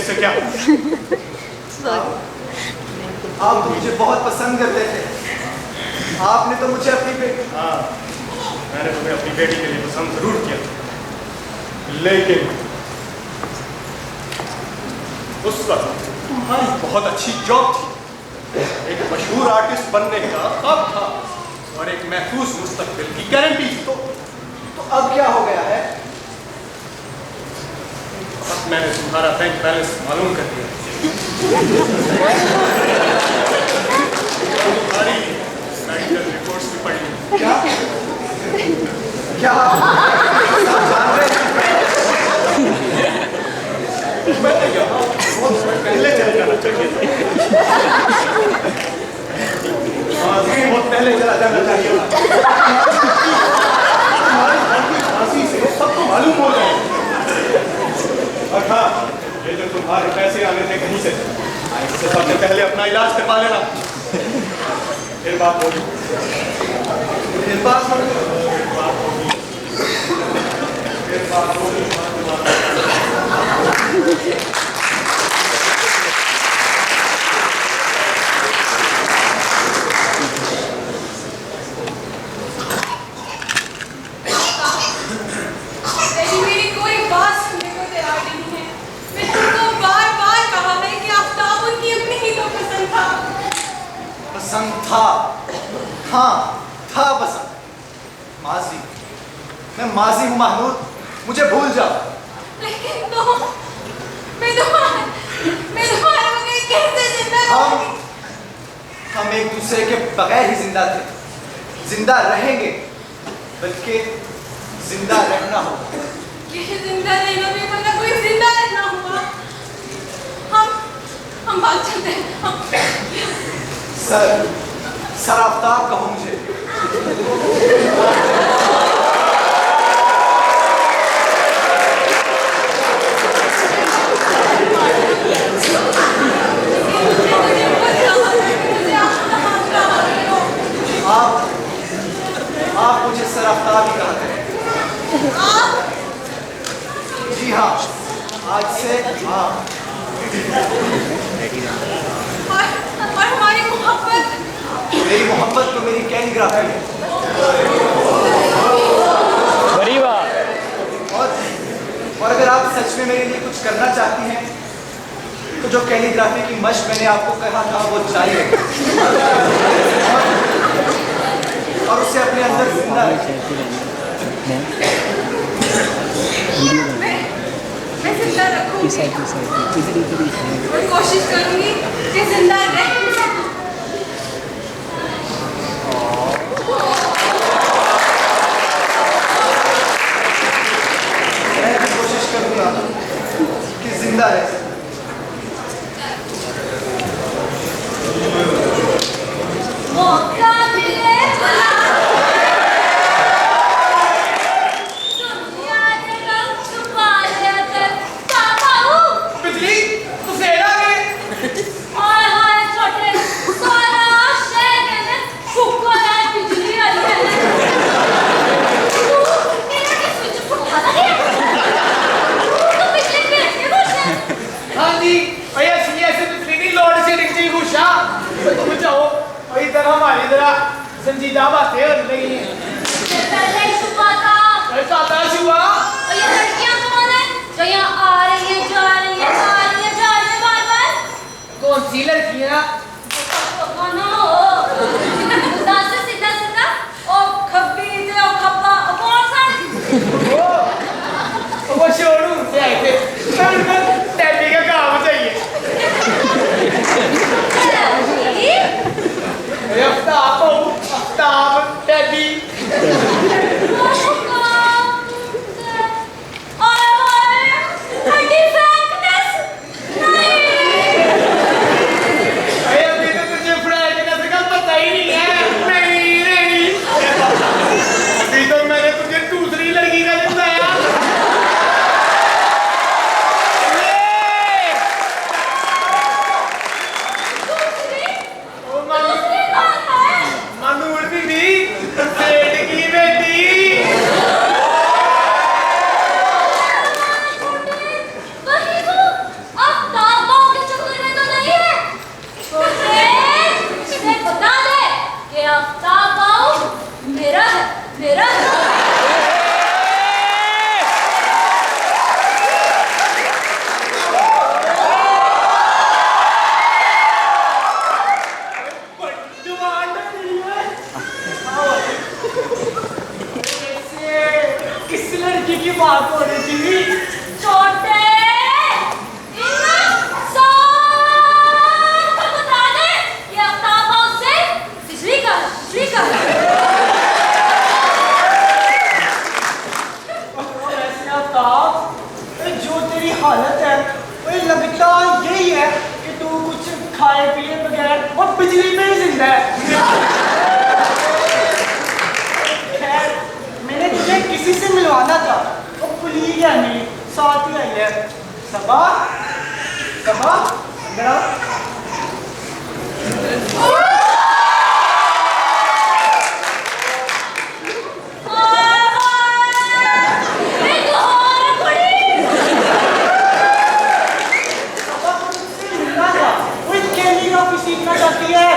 इससे क्या? आप मुझे बहुत पसंद करते थे। आपने तो मुझे अपनी बेटी। हाँ, मैंने तुम्हें अपनी बेटी के लिए पसंद जरूर किया, लेकिन उस वक्त तुम्हारी बहुत अच्छी जॉब थी, एक मशहूर आर्टिस्ट बनने का ख्वाब था और एक महफूज मुस्तकबिल की गारंटी थी। तो अब क्या हो गया है? अब मैंने तुम्हारा बैंक बैलेंस मालूम कर दिया। तुम्हारी मेडिकल रिपोर्ट्स भी पढ़ ली। क्या क्या आप जान रहे हैं? मैं तो यहाँ बहुत पहले चले जाना चाहिए था। बहुत पहले चला जाना चाहिए था। तुम्हारी फांसी से सबको मालूम हो जाए। और हाँ, ये जो तुम्हारे पैसे आने थे कहीं से, इससे सबसे पहले अपना इलाज करवा लेना। फिर बात होगी। फिर बात होगी। मेरी कोई बात सुनने को तैयार नहीं है। मैं तुमको बार-बार कहा है कि आफ्ताब उनकी अपनी ही तो पसंद था। पसंद था? हाँ, था पसंद। माजी, मैं माजी हूँ महमूद, मुझे भूल जाओ। लेकिन तो मैं तुम्हारे बगैर कैसे जिंदा रहूंगी? हम एक दूसरे के बगैर ही जिंदा थे, जिंदा रहेंगे, बल्कि जिंदा रहना होगा। ये जिंदा रहना भी वरना कोई जिंदा रहना हुआ। हम भाग चलते हैं। सर आफ्ताब कहो मुझे। आप मुझे सर आफ्ताब ही कहा करें। जी हाँ, आज से हाँ। और हमारी मोहब्बत? मेरी मोहब्बत तो मेरी कैलीग्राफी है। और अगर आप सच में मेरे लिए कुछ करना चाहती हैं तो जो कैलीग्राफी की मशक मैंने आपको कहा था वो जारी रखें और उसे अपने अंदर जिंदा रखें। मैं जिंदा रखूंगी और कोशिश करूंगी कि जिंदा रह सकूं। मैं भी कोशिश करूंगा कि जिंदा रह सकूं। मौका मिले बिजली तुझे आ गए। हाँ जी, भैया ऐसे बिजली नहीं लोड शेडिंग से खुश हाँ। तुम जाओ और इधर हमारी जरा संजीदा बातें हो रही हैं। कौन सी लड़कियां? वो शोरूम से आए थे, टैबी का काम चाहिए। आफ्ताब टैबी। अभी तो तुझे फ्रैंकनेस का पता ही नहीं है। नहीं अभी तो मैंने तुझे दूसरी लड़की का बताया। मनु दीदी सफा अंदर आओ। सीखना चाहती है।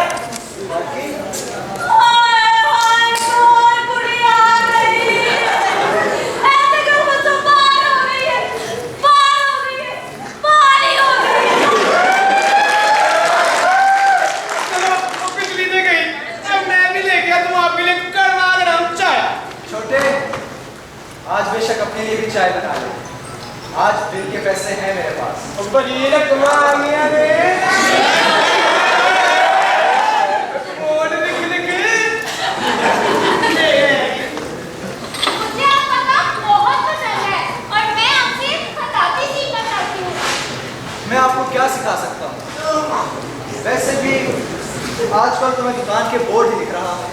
छोटे, आज बेशक अपने लिए भी चाय बना ले। आज बिल के पैसे हैं मेरे पास। बड़ी रकम आ गया रे। मैं आपको क्या सिखा सकता हूँ? वैसे भी आजकल तो मैं दुकान के बोर्ड ही लिख रहा हूँ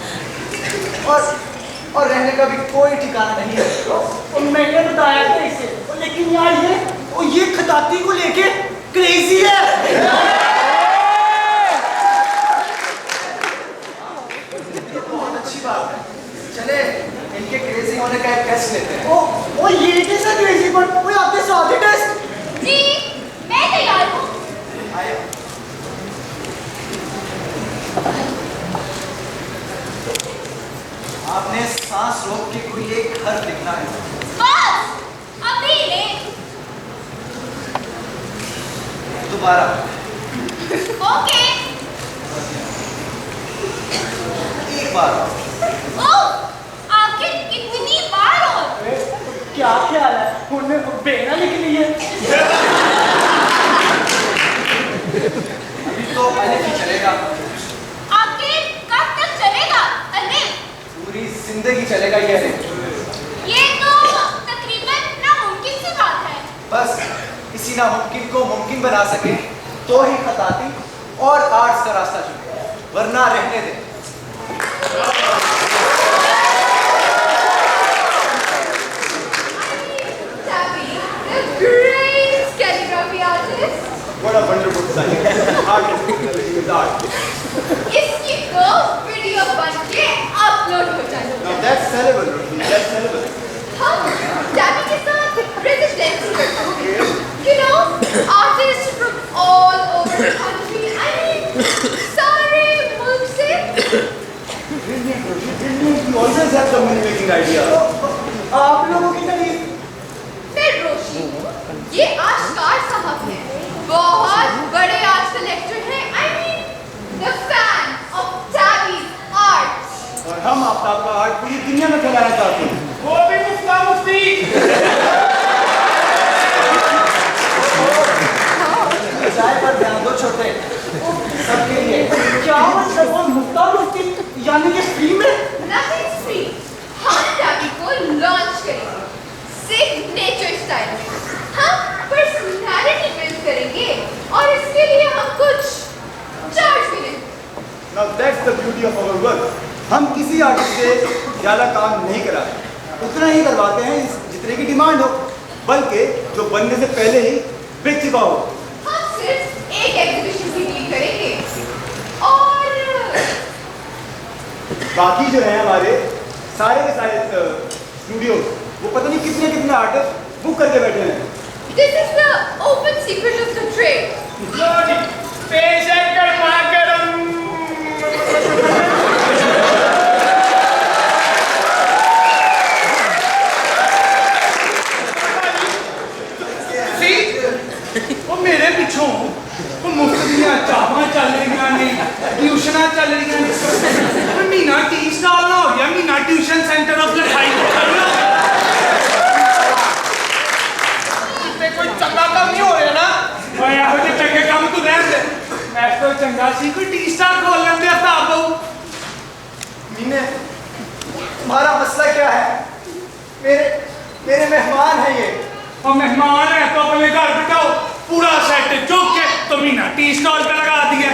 और रहने का भी कोई ठिकाना नहीं है। और मैंने बताया था इसे, लेकिन यार ये खताती को लेके क्रेजी है। बहुत अच्छी बात है। चले इनके क्रेजी होने का एक टेस्ट लेते हैं। ओ ये कैसा क्रेजी पर कोई आपके साथ ही टेस्ट? जी मैं तैयार हूँ। आए। आपने सांस रोक के कोई एक हर्फ लिखना है। बस अभी ले। दोबारा। ओके। एक बार। ओह आखिर कितनी बार और? क्या ख्याल है? उन्हें बेना लिख ली है। अभी तो अलिफ ही चलेगा। आखिर कब तक चलेगा अलिफ? पूरी जिंदगी चलेगा ये अलिफ। ये तो तकरीबन नामुमकिन सी बात है। बस इसी नामुमकिन को मुमकिन बना सके तो ही खताती और आर्ट्स का रास्ता चुने, वरना रहने दे। What a wonderful design. Artist with art. इसकी तो वीडियो बन के अपलोड हो जाएगी। Now that's sellable, Roshni. That's sellable. हम जाने के साथ रेजिडेंसी करते हैं। You know, artists from all over the country. I mean, सारे मुल्क से। Brilliant, Roshni. Brilliant. You always have some money-making idea. आप लोगों की तारीफ। मैं रोशनी हूँ। ये आशकार साहब हैं। बहुत बड़े आर्ट कलेक्टर हैं। I mean, the fan of Tabby's art. और हम आफ्ताब का आर्ट पूरी दुनिया में फैलाना चाहते हैं। वो भी मुफ्ता मुफ्ती। चाय पर ध्यान दो छोटे, सबके लिए। क्या मतलब वो मुफ्ता मुफ्ती यानी कि फ्री में? Nothing free. हम Tabby को लॉन्च करेंगे सिग्नेचर स्टाइल में। हम पर्सनालिटी बिल्ड करेंगे और इसके लिए हम कुछ चार्ज भी लेंगे। Now that's the beauty of our work. हम किसी आर्टिस्ट से ज़्यादा काम नहीं कराते, उतना ही करवाते हैं जितने की डिमांड हो, बल्कि जो बनने से पहले ही बेच चुका हो। हम सिर्फ एक एग्जीबिशन की डील करेंगे और बाकी जो है हमारे सारे के सारे स्टूडियो, वो पता नहीं कितने कितने आर्टिस्ट बुक करके बैठे हैं। this is the open secret of the trade. लो जी, पेश है गरमा गरम। वो मेरे पिछों वो मुफ्त दियां चाहां चल रही ने, ट्यूशनां चल रही ने। महीना टी स्टॉल ना हो गया, महीना ट्यूशन सेंटर ऑफ लिखाई करना। कोई चंगा काम नहीं हो रहा ना? ओए आहो जे चंगे काम तू रहन दे। मैं तो चंगा सी कोई टी स्टॉल खोल लेंदे आफ्ताब बहु। मीने तुम्हारा मसला क्या है? मेरे मेहमान हैं ये। और मेहमान है तो अपने घर बिठाओ, पूरा सेट चुक के तो मीना टी स्टॉल पे लगा दिया।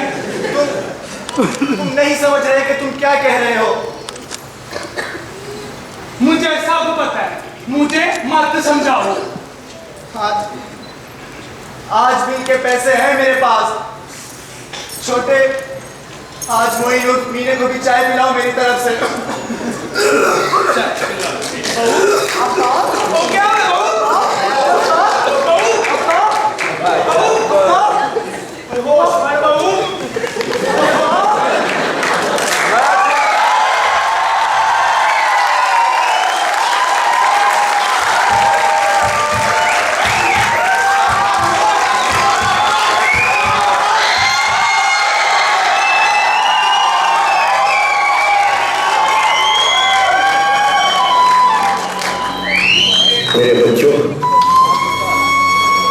तुम नहीं समझ रहे कि तुम क्या कह रहे हो। मुझे सब पता है, मुझे मत समझाओ। आज भी के पैसे हैं मेरे पास। छोटे, आज मोइन और मीने को भी चाय पिलाओ मेरी तरफ से। क्या मेरे बच्चों,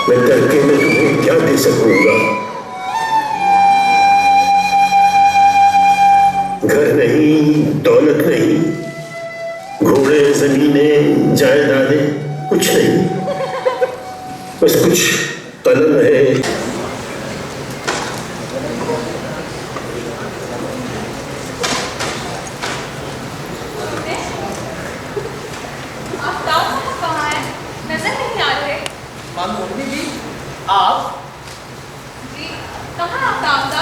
मैं करके मैं तुम्हें क्या दे सकूंगा? घर नहीं, दौलत नहीं, घोड़े, जमीनें, जायदादें, कुछ नहीं। बस कुछ कलम है।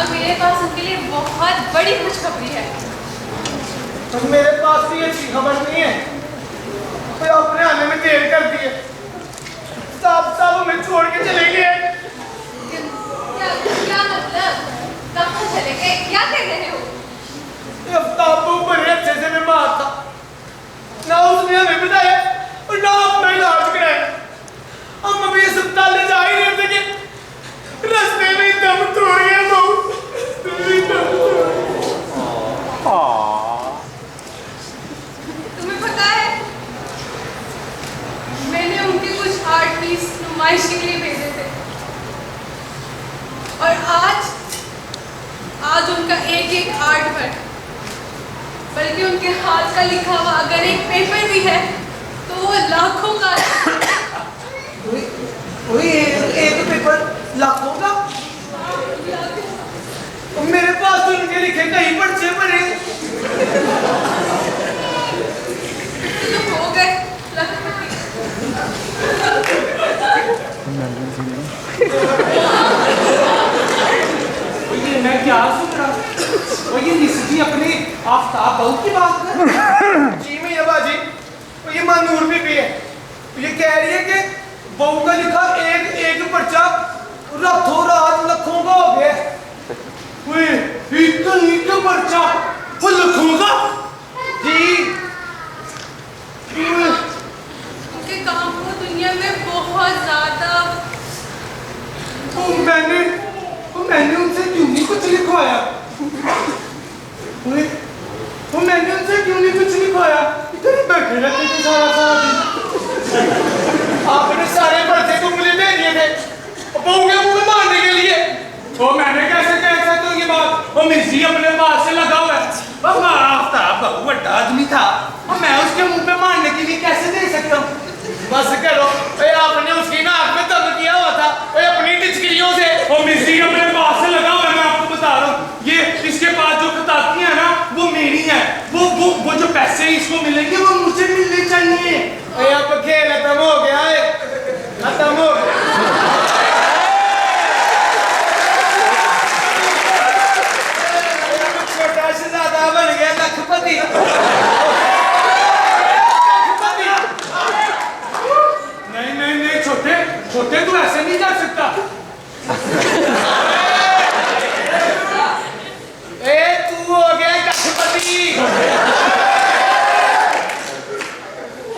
मेरे पास उनके लिए बहुत बड़ी खुशखबरी है। तो मेरे पास भी अच्छी खबर नहीं है, तो अपने आने में देर कर दी है। साहब हमें छोड़ के चले गए। क्या मतलब? कहाँ चले गए? क्या कह रहे हो? आफ्ताब बड़े अच्छे से बीमार था, ना उसने हमें बताया और ना अपना इलाज कराया। हम अभी अस्पताल ले जा ही नहीं सके, रास्ते में दम तोड़ गया। तुम्हें पता है, मैंने उनके कुछ आर्ट पीस नुमाइश के लिए भेजे थे और आज उनका एक आर्ट वर्क, बल्कि उनके हाथ का लिखा हुआ अगर एक पेपर भी है तो वो लाखों का है। एक पेपर लाखों का? मेरे पास तो उनके लिखे कहीं पर्चे पड़े। तो हो गए लखपति। ये मैं क्या सुन रहा हूँ? वो ये निस्बी अपने आफ्ताब बहू की बात कर। जी मैं बाजी, ये मानूर भी है। ये कह रही है कि बहू का लिखा एक पर्चा रातों रात लाखों का हो गया। एक पर्चा वो लाखों का? जी उनके काम को दुनिया में बहुत ज्यादा। मैंने उनसे क्यों नहीं कुछ लिखवाया? मैंने उनसे क्यों नहीं कुछ लिखवाया? इधर बैठे रहते थे सारा दिन। आपने सारे पर्चे तो मुझे दे दिए थे बहू के मुंह में मारने के लिए। तो मैंने कैसे कह सकता हूँ ये बात? वो मिर्जी अपने बात से लगा हुआ है। हमारा आफ्ताब बहुत बड़ा आदमी था और मैं उसके मुंह पे मारने के लिए कैसे दे सकता हूँ? बस करो, आपने उसकी नाक में दम किया हुआ था अपनी टिचकियों से। वो मिर्जी अपने बात से लगा हुआ है, मैं आपको बता रहा हूँ। ये इसके पास जो खतातियां है ना वो मेरी हैं। वो जो पैसे इसको मिलेंगे वो मुझे मिलने चाहिए। अब खेल खत्म हो गया है, खत्म हो गया। छोटा शहजादा बन गया लखपति। नहीं छोटे तू ऐसे नहीं जा सकता। तू हो गया लखपति।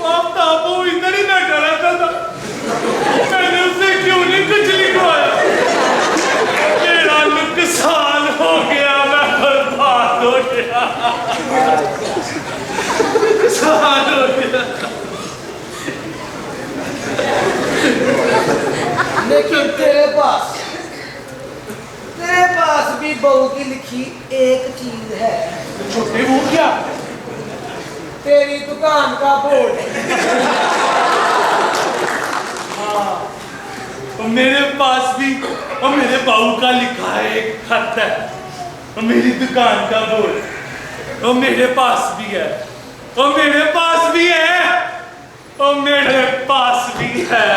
आफ्ताब वो इधर ही बैठा रहता था, मैंने उससे क्यों नहीं कुछ लिखवाया? मेरा नुकसान हो गया, मैं बर्बाद हो गया, नुकसान हो गया। लेकिन तेरे पास भी बहू की लिखी एक चीज है। छोटे वो क्या? तेरी दुकान का बोर्ड। हाँ, और मेरे पास भी और मेरे बहू का लिखा है एक खत है और मेरी दुकान का बोर्ड और मेरे पास भी है और मेरे पास भी है और मेरे पास भी है।